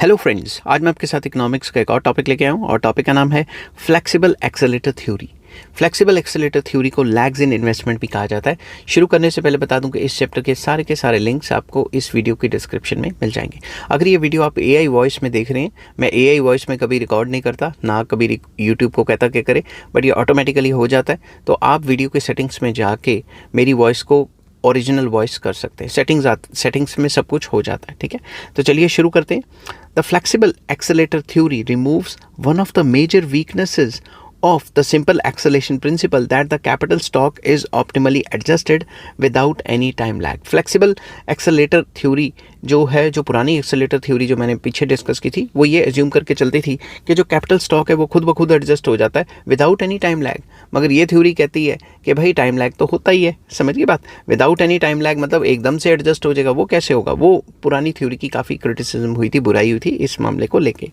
Hello friends, आज मैं आपके साथ इकोनॉमिक्स का एक और टॉपिक लेके आया हूँ और टॉपिक का नाम है flexible accelerator theory. Flexible accelerator theory को लैग्स इन इन्वेस्टमेंट भी कहा जाता है। शुरू करने से पहले बता दूं कि इस चैप्टर के सारे लिंक्स आपको इस वीडियो की डिस्क्रिप्शन में मिल जाएंगे। अगर ये वीडियो आप एआई वॉइस में देख रहे हैं, मैं एआई वॉइस में कभी रिकॉर्ड नहीं करता, ना कभी यूट्यूब को कहता कि करे, बट ये ऑटोमेटिकली हो जाता है। तो आप वीडियो के सेटिंग्स में जाके मेरी वॉइस को ओरिजिनल वॉइस कर सकते हैं। सेटिंग्स में सब कुछ हो जाता है। ठीक है, तो चलिए शुरू करते हैं। The flexible accelerator theory removes one of the major weaknesses of the simple acceleration principle that the capital stock is optimally adjusted without any time lag. Flexible accelerator theory जो पुरानी एक्सेलेरेटर थ्योरी जो मैंने पीछे discuss की थी, वो ये assume करके चलती थी कि जो कैपिटल स्टॉक है वो खुद ब खुद एडजस्ट हो जाता है विदाउट एनी टाइम लैग। मगर ये थ्योरी कहती है कि भाई टाइम लैग तो होता ही है। समझिए बात, विदाउट एनी टाइम लैग मतलब एकदम से एडजस्ट हो जाएगा, वो कैसे होगा? वो पुरानी थ्योरी की काफ़ी क्रिटिसिज्म हुई थी, बुराई हुई थी इस मामले को लेके।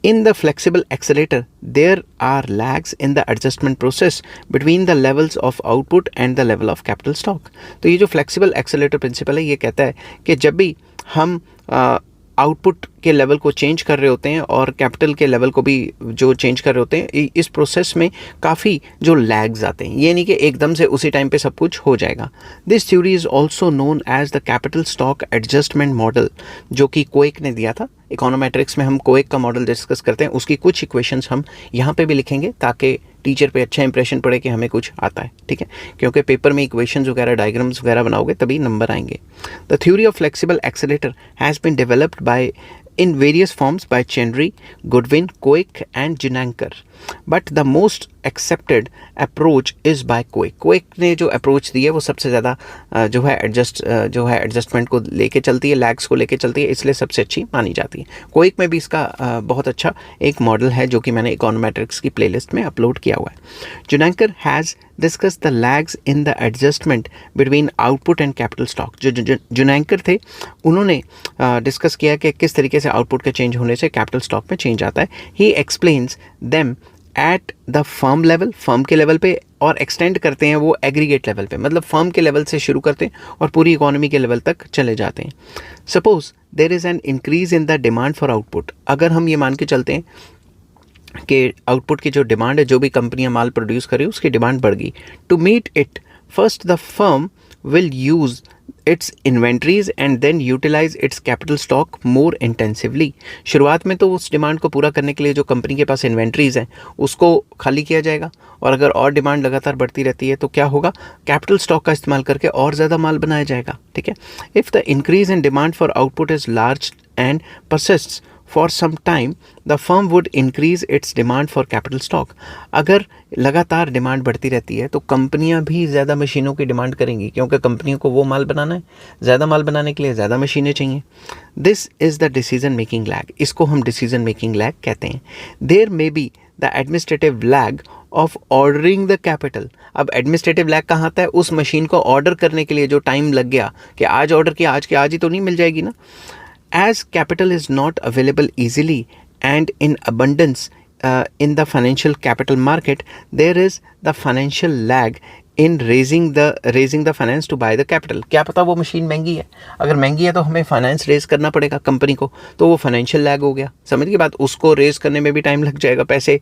In the flexible accelerator, there are lags in the adjustment process between the levels of output and the level of capital stock. तो ये जो flexible accelerator principle है, ये कहता है कि जब भी हम आउटपुट के लेवल को चेंज कर रहे होते हैं और कैपिटल के लेवल को भी जो चेंज कर रहे होते हैं, इस प्रोसेस में काफ़ी जो लैग्स आते हैं। ये नहीं कि एकदम से उसी टाइम पे सब कुछ हो जाएगा। This theory is also known as the capital stock adjustment model, जो कि कोएक ने दिया था। इकोनोमेट्रिक्स में हम कोएक का मॉडल डिस्कस करते हैं, उसकी कुछ इक्वेशंस हम यहाँ पे भी लिखेंगे ताकि टीचर पे अच्छा इंप्रेशन पड़े कि हमें कुछ आता है। ठीक है, क्योंकि पेपर में इक्वेशंस वगैरह, डायग्राम्स वगैरह बनाओगे तभी नंबर आएंगे। The theory of flexible accelerator has been developed by in various forms by Chenry, Goodwin, Koek and Junankar. But the most accepted approach is by Koek. Koek ने जो अप्रोच दी है वो सबसे ज़्यादा जो है एडजस्टमेंट को लेके चलती है, लैग्स को लेके चलती है, इसलिए सबसे अच्छी मानी जाती है। कोएक में भी इसका बहुत अच्छा एक मॉडल है जो कि मैंने इकोनोमेट्रिक्स की प्लेलिस्ट में अपलोड किया हुआ है। Junankar has discussed the lags in the adjustment between output and capital stock. जो जुनैंकर थे, उन्होंने डिस्कस किया कि किस तरीके से आउटपुट के चेंज होने से कैपिटल स्टॉक में चेंज आता है। ही explains them at the firm level, firm के लेवल पे, और एक्सटेंड करते हैं वो एग्रीगेट लेवल पे, मतलब फर्म के लेवल से शुरू करते हैं और पूरी इकोनॉमी के लेवल तक चले जाते हैं। Suppose there is an increase in the demand for output. अगर हम ये मान के चलते हैं कि आउटपुट की जो डिमांड है, जो भी कंपनियां माल प्रोड्यूस करें उसकी डिमांड बढ़ गई, to meet it first the firm will use its inventories and then utilize its capital stock more intensively. शुरुआत में तो उस डिमांड को पूरा करने के लिए जो कंपनी के पास इन्वेंट्रीज हैं उसको खाली किया जाएगा, और अगर और डिमांड लगातार बढ़ती रहती है तो क्या होगा? कैपिटल स्टॉक का इस्तेमाल करके और ज़्यादा माल बनाया जाएगा। ठीक है, if the increase in demand for output is large and persists for some time, the firm would increase its demand for capital stock. अगर लगातार डिमांड बढ़ती रहती है तो कंपनियां भी ज़्यादा मशीनों की डिमांड करेंगी, क्योंकि कंपनियों को वो माल बनाना है, ज़्यादा माल बनाने के लिए ज़्यादा मशीनें चाहिए। This is the decision making lag, इसको हम डिसीजन मेकिंग लैग कहते हैं। There may be the administrative lag of ordering the capital. अब एडमिनिस्ट्रेटिव लैग कहाँ आता है? उस मशीन को ऑर्डर करने के लिए जो टाइम लग गया कि आज ऑर्डर किया, आज के आज ही तो नहीं मिल जाएगी ना। As capital is not available easily and in abundance in the financial capital market, there is the financial lag in raising the finance to buy the capital. क्या पता वो मशीन महंगी है, अगर महंगी है तो हमें फाइनेंस रेज करना पड़ेगा कंपनी को, तो वो फाइनेंशियल लैग हो गया। समझ की बात, उसको रेज करने में भी टाइम लग जाएगा, पैसे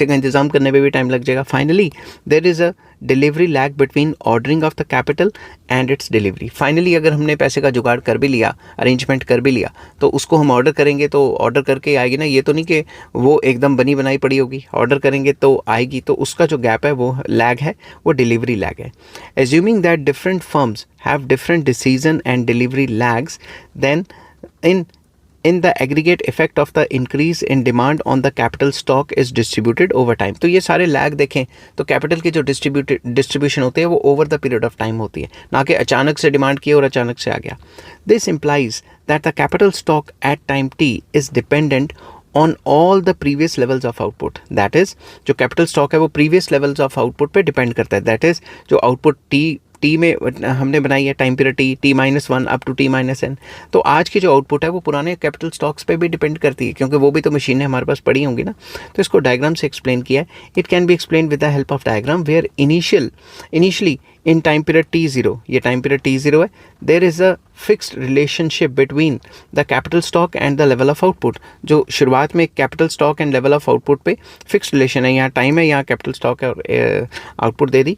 का इंतजाम करने में भी टाइम लग जाएगा। Finally there is a delivery lag between ordering of the capital and its delivery. Finally अगर हमने पैसे का जुगाड़ कर भी लिया, अरेंजमेंट कर भी लिया, तो उसको हम ऑर्डर करेंगे तो ऑर्डर करके आएगी ना, ये तो नहीं कि वो एकदम बनी बनाई पड़ी होगी, ऑर्डर करेंगे तो आएगी। तो उसका जो गैप है, वो लैग है, वो डिलीवरी लैग है। Assuming that different firms have different decision and delivery lags, then in the aggregate effect of the increase in demand on the capital stock is distributed over time. तो ये सारे lag देखें तो capital की जो distribution होती है वो over the period of time होती है, ना कि अचानक से डिमांड की और अचानक से आ गया। This implies that the capital stock at time t is dependent on all the previous levels of output. That is, जो कैपिटल स्टॉक है वो प्रीवियस लेवल्स ऑफ आउटपुट पे डिपेंड करता है। दैट इज, जो आउटपुट टी टी में हमने बनाई है time period T-1 up to T-n। तो आज की जो आउटपुट है वो पुराने कैपिटल स्टॉक्स पे भी डिपेंड करती है, क्योंकि वो भी तो मशीनें हमारे पास पड़ी होंगी ना। तो इसको डायग्राम से एक्सप्लेन किया है। It can be explain with the help of diagram where initially in time period T0, ये टाइम पीरियड T0 है, there is a fixed relationship between the capital stock and the level of output. जो शुरुआत में capital stock and level of output पे fixed relation है, यहाँ time है, यहाँ कैपिटल स्टॉक है और आउटपुट दे दी।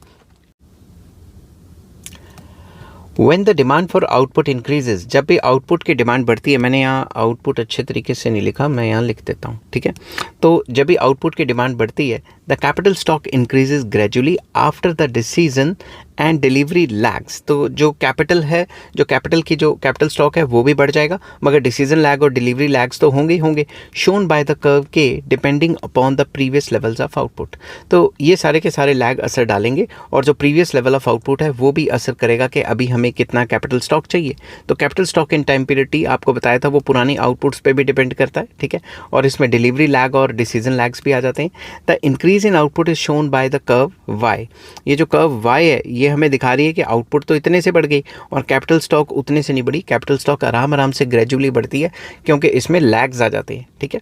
When the demand for output increases, जब भी आउटपुट की डिमांड बढ़ती है, मैंने यहाँ आउटपुट अच्छे तरीके से नहीं लिखा, मैं यहाँ लिख देता हूँ, ठीक है। तो जब भी आउटपुट की डिमांड बढ़ती है, the capital stock increases gradually after the decision and delivery lags. तो जो कैपिटल है, जो कैपिटल स्टॉक है वो भी बढ़ जाएगा, मगर डिसीजन लैग और डिलीवरी लैग्स तो होंगे ही होंगे, शोन बाय द कर्व के depending upon the previous levels of output. तो ये सारे के सारे लैग असर डालेंगे और जो प्रीवियस लेवल ऑफ आउटपुट है वो भी असर करेगा कि अभी हमें कितना कैपिटल स्टॉक चाहिए। तो capital stock in time period T आपको बताया था वो पुरानी आउटपुट्स पे भी डिपेंड करता है, ठीक है। और इसमें डिलीवरी लैग और डिसीजन लैग्स भी आ जाते हैं। The increase in output is shown by the curve Y. ये जो कर्व वाई है ये हमें दिखा रही है कि आउटपुट तो इतने से बढ़ गई और कैपिटल स्टॉक उतने से नहीं बढ़ी। कैपिटल स्टॉक आराम से ग्रेजुअली बढ़ती है क्योंकि इसमें लैग्स आ जाते हैं, ठीक है।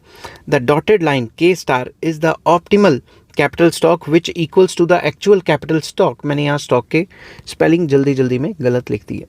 The dotted line K star is the optimal capital stock which equals to the actual capital stock. मैंने यहाँ स्टॉक के स्पेलिंग जल्दी में गलत लिख दी है,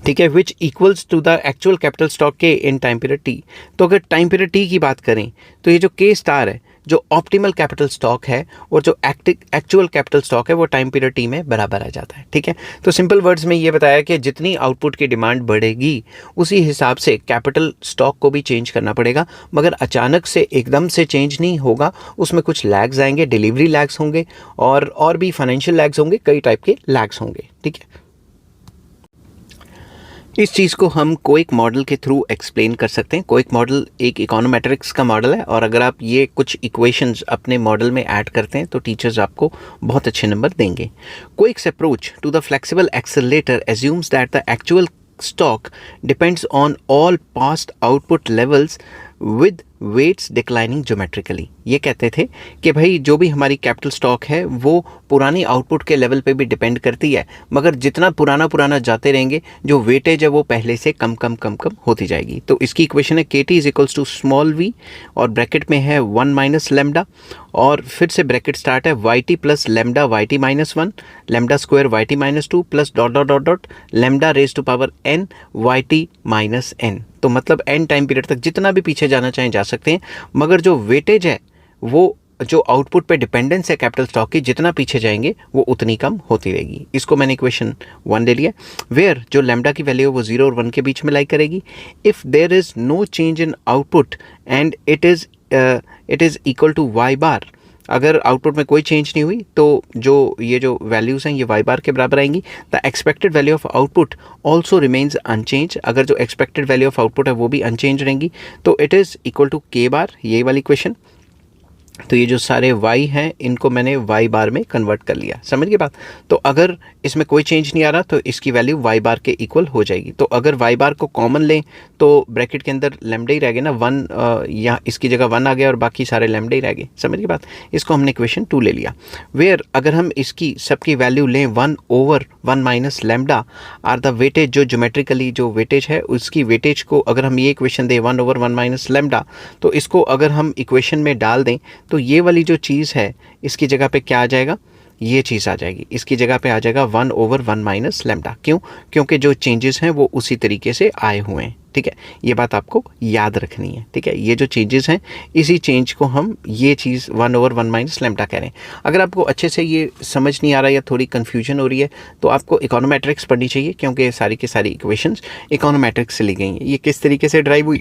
ठीक है, which equals to the actual capital stock K in time period T. तो अगर टाइम पीरियड टी की बात करें तो ये जो के स्टार है, जो ऑप्टिमल कैपिटल स्टॉक है और जो एक्चुअल कैपिटल स्टॉक है वो टाइम पीरियड टी में बराबर आ जाता है, ठीक है। तो सिंपल वर्ड्स में ये बताया कि जितनी आउटपुट की डिमांड बढ़ेगी उसी हिसाब से कैपिटल स्टॉक को भी चेंज करना पड़ेगा, मगर अचानक से एकदम से चेंज नहीं होगा, उसमें कुछ लैग्स आएंगे, डिलीवरी लैग्स होंगे और भी फाइनेंशियल लैग्स होंगे, कई टाइप के लैग्स होंगे, ठीक है। इस चीज़ को हम कोइक मॉडल के थ्रू एक्सप्लेन कर सकते हैं। कोइक मॉडल एक इकोनोमेट्रिक्स का मॉडल है और अगर आप ये कुछ इक्वेशंस अपने मॉडल में ऐड करते हैं तो टीचर्स आपको बहुत अच्छे नंबर देंगे। Koyck's approach to the flexible accelerator assumes that the actual stock depends on all past output levels with weights declining geometrically. ये कहते थे कि भाई जो भी हमारी कैपिटल स्टॉक है वो पुरानी आउटपुट के लेवल पे भी डिपेंड करती है, मगर जितना पुराना जाते रहेंगे जो वेटेज है वो पहले से कम होती जाएगी। तो इसकी इक्वेशन है K T is equals to small V और ब्रैकेट में है 1 माइनस लेमडा और फिर से ब्रैकेट स्टार्ट है Y T plus lambda Y T minus 1 lambda square Y T minus 2 plus dot lambda raise to power n Y T minus n। तो मतलब n time period तक जितना भी पीछे जाना चाहें जा सकते हैं, मगर जो वेटेज है वो जो आउटपुट पे डिपेंडेंस है कैपिटल स्टॉक की, जितना पीछे जाएंगे वो उतनी कम होती रहेगी। इसको मैंने इक्वेशन 1 ले लिया, वेयर जो लैम्डा की वैल्यू है वो 0 और 1 के बीच में लाई करेगी। If there is no change in output and it is equal to Y bar, अगर आउटपुट में कोई चेंज नहीं हुई तो ये जो वैल्यूज़ हैं ये वाई बार के बराबर आएंगी। The expected value of output also remains unchange, अगर जो एक्सपेक्टेड वैल्यू ऑफ आउटपुट है वो भी अनचेंज रहेंगी। तो इट इज़ इक्वल टू के बार, ये वाली इक्वेशन। तो ये जो सारे y हैं इनको मैंने y बार में कन्वर्ट कर लिया, समझ गए बात। तो अगर इसमें कोई चेंज नहीं आ रहा तो इसकी वैल्यू y बार के इक्वल हो जाएगी। तो अगर y बार को कॉमन लें तो ब्रैकेट के अंदर लैम्डा ही रह गया ना, 1 या इसकी जगह 1 आ गया और बाकी सारे लैम्डा ही रह गए, समझ गए बात। इसको हमने इक्वेशन 2 ले लिया, वेयर अगर हम इसकी सबकी वैल्यू लें 1 over 1 minus lambda are the weightage, जो ज्योमेट्रिकली जो वेटेज है उसकी वेटेज को अगर हम ये इक्वेशन दें 1 ओवर 1 माइनस लैम्डा, तो इसको अगर हम इक्वेशन में डाल दें तो ये वाली जो चीज़ है इसकी जगह पे क्या आ जाएगा, ये चीज़ आ जाएगी, इसकी जगह पे आ जाएगा 1 ओवर 1 माइनस लैम्डा। क्यों? क्योंकि जो चेंजेस हैं वो उसी तरीके से आए हुए हैं, ठीक है। ये बात आपको याद रखनी है, ठीक है। ये जो चेंजेस हैं इसी चेंज को हम ये चीज़ 1 ओवर 1 माइनस लैम्डा कह रहे हैं। अगर आपको अच्छे से ये समझ नहीं आ रहा या थोड़ी कन्फ्यूजन हो रही है तो आपको इकोनोमेट्रिक्स पढ़नी चाहिए, क्योंकि सारी की सारी इक्वेशंस इकोनोमेट्रिक्स से ली गई हैं। ये किस तरीके से ड्राइव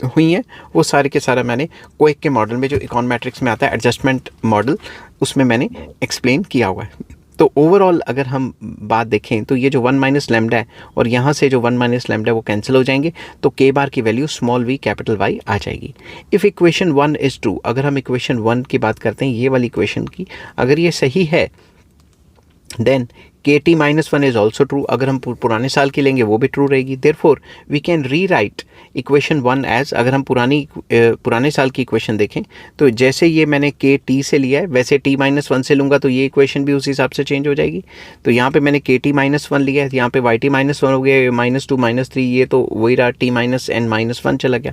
हुई हैं वो सारे के सारा मैंने कोइक के मॉडल में जो इकोनोमेट्रिक्स में आता है एडजस्टमेंट मॉडल, उसमें मैंने एक्सप्लेन किया हुआ है। तो ओवरऑल अगर हम बात देखें तो ये जो 1 माइनस लैम्डा है और यहाँ से जो 1 माइनस लैम्डा वो कैंसिल हो जाएंगे, तो के बार की value small V capital Y आ जाएगी। इफ़ इक्वेशन 1 इज़ ट्रू, अगर हम इक्वेशन 1 की बात करते हैं ये वाली इक्वेशन की, अगर ये सही है then KT minus one is also true, अगर हम पुराने साल की लेंगे वो भी ट्रू रहेगी। Therefore we can rewrite equation 1 as, अगर हम पुराने साल की इक्वेशन देखें तो जैसे ये मैंने KT से लिया है वैसे T माइनस वन से लूँगा तो ये इक्वेशन भी उस हिसाब से चेंज हो जाएगी। तो यहाँ पे मैंने KT माइनस वन लिया है, यहाँ पे YT माइनस वन हो गया, -2 -3, ये तो वही रहा, T minus N minus one चला गया।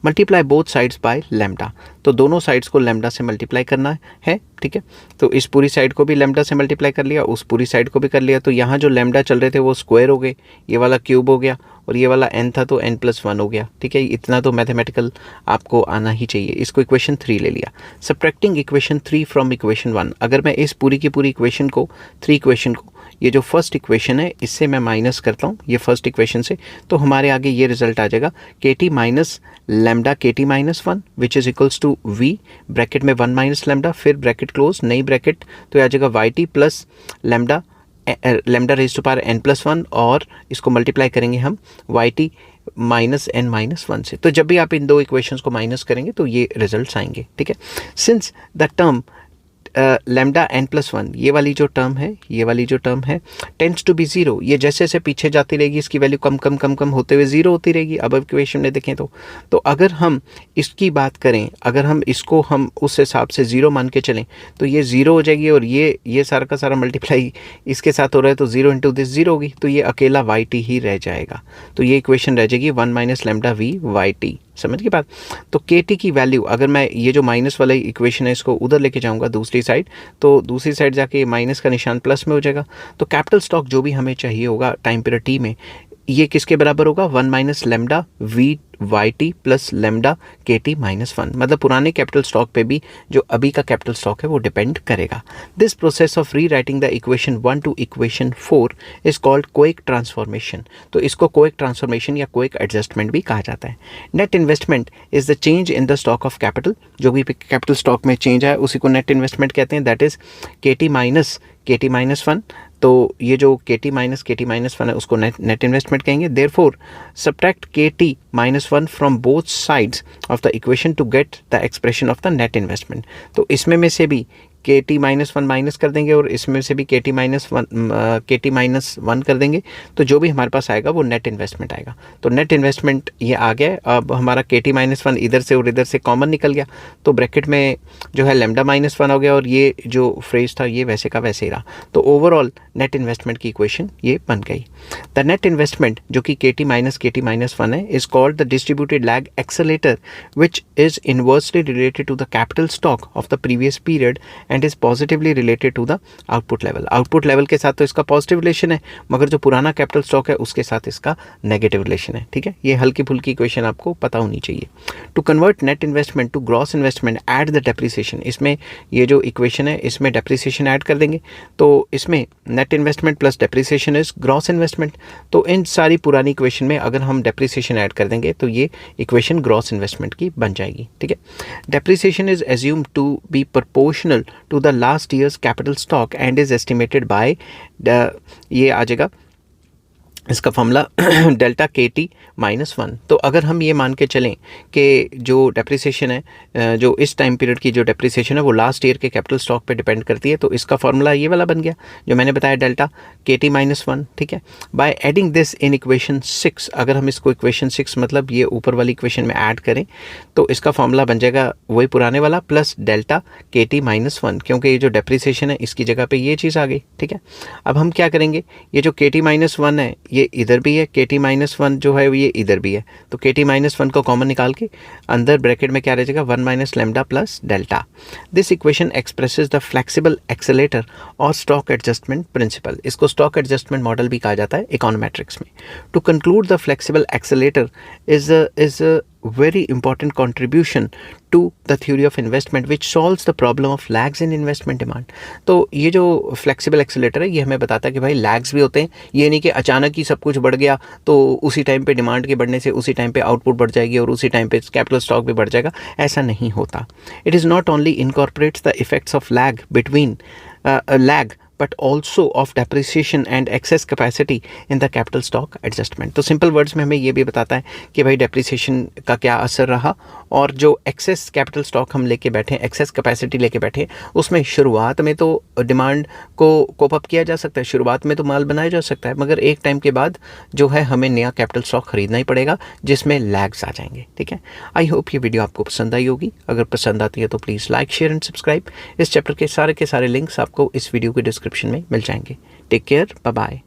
Multiply both sides by lambda, तो दोनों साइड्स को लैम्डा से मल्टीप्लाई करना है, ठीक है। तो इस पूरी साइड को भी लैम्डा से मल्टीप्लाई कर लिया, उस पूरी साइड को भी कर लिया। तो यहाँ जो लैम्डा चल रहे थे वो स्क्वायर हो गए, ये वाला क्यूब हो गया, और ये वाला n था तो n+1 हो गया, ठीक है। इतना तो मैथमेटिकल आपको आना ही चाहिए। इसको इक्वेशन 3 ले लिया। सब्ट्रैक्टिंग इक्वेशन 3 फ्रॉम इक्वेशन 1, अगर मैं इस पूरी की पूरी इक्वेशन को, 3 इक्वेशन को, ये जो फर्स्ट इक्वेशन है इससे मैं माइनस करता हूँ ये फर्स्ट इक्वेशन से, तो हमारे आगे ये रिजल्ट आ जाएगा KT minus lambda KT minus 1 which is equals to V bracket में 1 माइनस लैम्डा, फिर ब्रैकेट क्लोज, नई ब्रैकेट, तो आ जाएगा YT plus lambda raise to power n+1, और इसको मल्टीप्लाई करेंगे हम YT माइनस n माइनस 1 से। तो जब भी आप इन दो इक्वेशंस को माइनस करेंगे तो ये रिजल्ट्स आएंगे, ठीक है। Since the term lambda n+1, ये वाली जो टर्म है टेंड्स टू बी ज़ीरो, ये जैसे जैसे पीछे जाती रहेगी इसकी वैल्यू कम कम कम कम होते हुए ज़ीरो होती रहेगी। अब इक्वेशन में देखें तो अगर हम इसकी बात करें, अगर हम इसको हम उस हिसाब से ज़ीरो मान के चलें तो ये ज़ीरो हो जाएगी, और ये सारा का सारा मल्टीप्लाई इसके साथ हो रहा है तो 0 इंटू दिस 0 होगी, तो ये अकेला YT ही रह जाएगा। तो ये इक्वेशन रह जाएगी 1 माइनस लैम्डा V YT, समझ की बात। तो KT की वैल्यू, अगर मैं ये जो माइनस वाला इक्वेशन है इसको उधर लेके जाऊंगा दूसरी साइड, तो दूसरी साइड जाके माइनस का निशान प्लस में हो जाएगा। तो कैपिटल स्टॉक जो भी हमें चाहिए होगा टाइम पीरियड T में, ये किसके बराबर होगा, 1 minus lambda V YT plus lambda KT minus 1, मतलब पुराने कैपिटल स्टॉक पे भी जो अभी का कैपिटल स्टॉक है वो डिपेंड करेगा। This process of rewriting the equation 1 to equation 4 is called quick transformation. तो इसको क्विक ट्रांसफॉर्मेशन या क्विक एडजस्टमेंट भी कहा जाता है। Net investment is the change in the stock of capital, जो भी कैपिटल स्टॉक में चेंज है उसी को नेट इन्वेस्टमेंट कहते हैं। That is KT minus KT minus 1, तो ये जो KT माइनस KT माइनस 1 है उसको नेट इन्वेस्टमेंट कहेंगे। Therefore subtract KT minus 1 from both sides of the equation to get the expression of the net investment. तो इसमें में से भी KT माइनस 1 माइनस कर देंगे और इसमें से भी KT माइनस 1 कर देंगे, तो जो भी हमारे पास आएगा वो नेट इन्वेस्टमेंट आएगा। तो नेट इन्वेस्टमेंट ये आ गया। अब हमारा KT माइनस 1 इधर से और इधर से कॉमन निकल गया, तो ब्रैकेट में जो है लैम्डा माइनस 1 हो गया, और ये जो फ्रेज था ये वैसे का वैसे ही रहा। तो ओवरऑल नेट इन्वेस्टमेंट की इक्वेशन ये बन गई। द नेट इन्वेस्टमेंट जो कि KT माइनस 1 है is called the distributed lag accelerator which is inversely related to the capital stock of the previous period and is positively related to the output level. Output level के साथ तो इसका positive relation है, मगर जो पुराना capital stock है उसके साथ इसका नेगेटिव रिलेशन है, ठीक है। ये हल्की फुल्की इक्वेशन आपको पता होनी चाहिए। To convert net investment to gross investment add the depreciation, इसमें ये जो इक्वेशन है इसमें डेप्रिसिएशन ऐड कर देंगे, तो इसमें net investment plus depreciation is gross investment. तो इन सारी पुरानी इक्वेशन में अगर हम डेप्रिसिएशन ऐड कर देंगे तो ये इक्वेशन ग्रॉस इन्वेस्टमेंट की बन जाएगी, ठीक है। Depreciation is assumed to be proportional to the last year's capital stock and is estimated by ये आ जाएगा इसका फॉर्मूला डेल्टा KT माइनस 1। तो अगर हम ये मान के चलें कि जो डेप्रिसिएशन है, जो इस टाइम पीरियड की जो डेप्रिसिएशन है वो लास्ट ईयर के कैपिटल स्टॉक पे डिपेंड करती है, तो इसका फॉर्मूला ये वाला बन गया जो मैंने बताया, डेल्टा KT माइनस 1, ठीक है। By adding this in equation 6, अगर हम इसको इक्वेशन 6 मतलब ये ऊपर वाली इक्वेशन में ऐड करें तो इसका फॉर्मूला बन जाएगा वही पुराने वाला प्लस डेल्टा KT माइनस 1, क्योंकि ये जो डेप्रिसिएशन है इसकी जगह पर ये चीज़ आ गई, ठीक है। अब हम क्या करेंगे, ये जो KT माइनस 1 है ये इधर भी है, KT माइनस 1 जो है ये इधर भी है, तो KT माइनस 1 को कॉमन निकाल के अंदर ब्रैकेट में क्या रह जाएगा, 1 minus lambda plus delta. This equation expresses the flexible accelerator और स्टॉक एडजस्टमेंट प्रिंसिपल। इसको स्टॉक एडजस्टमेंट मॉडल भी कहा जाता है इकोनोमेट्रिक्स में। To conclude the flexible accelerator is very important contribution to the theory of investment which solves the problem of lags in investment demand। तो ये जो flexible accelerator है ये हमें बताता है कि भाई lags भी होते हैं, ये नहीं कि अचानक ही सब कुछ बढ़ गया तो उसी टाइम पे डिमांड के बढ़ने से उसी टाइम पे आउटपुट बढ़ जाएगी और उसी टाइम पे कैपिटल स्टॉक भी बढ़ जाएगा, ऐसा नहीं होता। It is not only incorporates the effects of lag between lag but also of depreciation and access capacity in the capital stock adjustment. तो सिंपल वर्ड्स में हमें ये भी बताता है कि भाई डेप्रिसिएशन का क्या असर रहा, और जो एक्सेस कैपिटल स्टॉक हम लेके बैठे, एक्सेस कैपेसिटी लेके बैठे, उसमें शुरुआत में तो डिमांड को कोप अप किया जा सकता है, शुरुआत में तो माल बनाया जा सकता है, मगर एक टाइम के बाद जो है हमें नया कैपिटल स्टॉक खरीदना ही पड़ेगा, जिसमें लैग्स आ जाएंगे। ठीक है, आई होप ये वीडियो आपको पसंद आई होगी। अगर पसंद आती है तो please like, share and subscribe. इस चैप्टर के सारे लिंक्स आपको इस वीडियो के डिस्क्रिप्शन में मिल जाएंगे। Take care, bye bye.